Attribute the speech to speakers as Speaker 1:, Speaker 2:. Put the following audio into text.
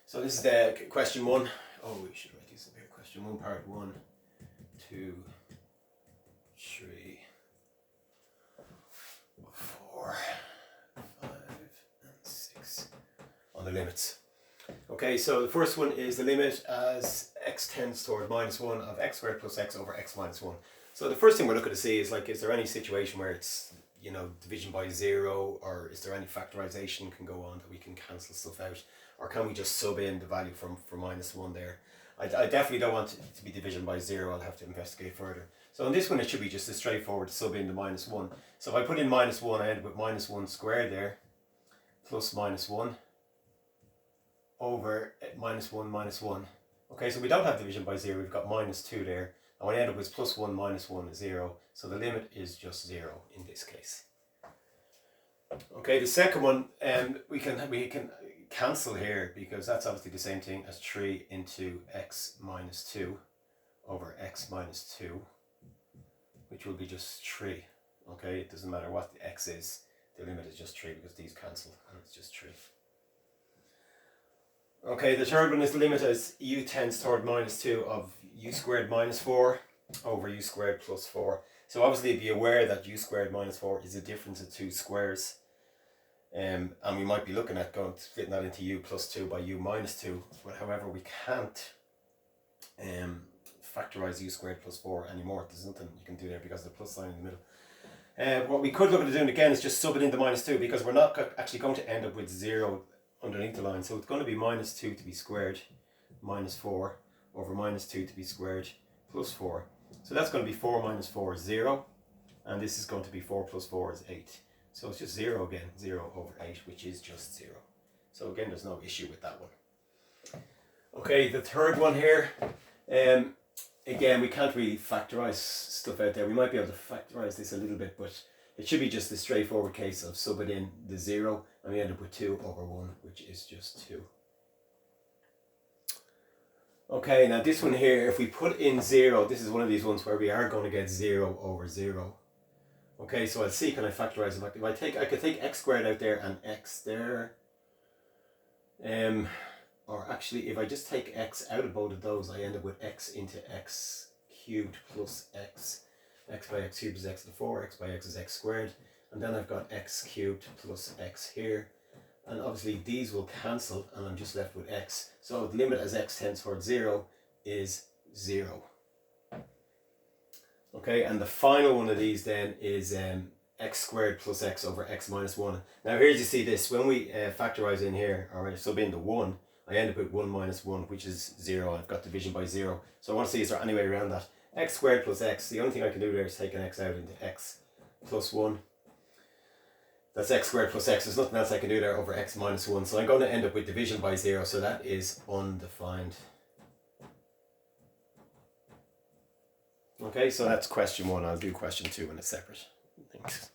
Speaker 1: So this is the question 1. Oh, we should write these up here. Question 1, part 1, 2, 3, 4, 5, and 6 on the limits. Okay, so the first one is the limit as x tends toward -1 of x squared plus x over x minus 1. So the first thing we're looking to see is, like, is there any situation where it's, you know, division by 0, or is there any factorization can go on that we can cancel stuff out, or can we just sub in the value for -1 there? I definitely don't want it to be division by 0. I'll have to investigate further. So in this one, it should be just a straightforward sub in the -1. So if I put in -1, I end up with -1 squared there, plus -1 over -1 minus 1. Okay, so we don't have division by 0, we've got -2 there. And what I end up with is +1 minus 1 is 0. So the limit is just 0 in this case. Okay, the second one, we can cancel here, because that's obviously the same thing as 3 into x minus 2 over x minus 2, which will be just 3. Okay, it doesn't matter what the x is, the limit is just 3 because these cancel and it's just 3. Okay, the third one is the limit as u tends toward -2 of u squared minus 4 over u squared plus 4. So obviously be aware that u squared minus 4 is a difference of two squares. And we might be looking at splitting that into u plus 2 by u minus 2. But however, we can't factorize u squared plus 4 anymore. There's nothing you can do there because of the plus sign in the middle. What we could look at doing again is just sub it into -2, because we're not actually going to end up with 0 underneath the line. So it's going to be -2 to be squared minus 4 over -2 to be squared plus 4. So that's going to be 4 minus 4 is 0. And this is going to be 4 plus 4 is 8. So it's just 0 again, 0 over 8, which is just 0. So again, there's no issue with that one. Okay, the third one here. Again, we can't really factorize stuff out there. We might be able to factorize this a little bit, but it should be just a straightforward case of subbing in the 0, and we end up with 2 over 1, which is just 2. Okay, now this one here, if we put in 0, this is one of these ones where we are going to get 0 over 0. Okay, so I'll see, can I factorize it? If I could take x squared out there and x there. Or actually, if I just take x out of both of those, I end up with x into x cubed plus x. X by x cubed is x to the 4, x by x is x squared. And then I've got x cubed plus x here. And obviously these will cancel, and I'm just left with x. So the limit as x tends towards 0 is 0. Okay, and the final one of these then is x squared plus x over x minus 1. Now here you see this, when we factorize in here, or sub in the 1, I end up with 1 minus 1, which is 0. I've got division by 0. So I want to see, is there any way around that? X squared plus x, the only thing I can do there is take an x out into x plus 1. That's x squared plus x. There's nothing else I can do there over x minus 1. So I'm going to end up with division by 0. So that is undefined. Okay, so that's question 1. I'll do question 2 in a separate. Thanks.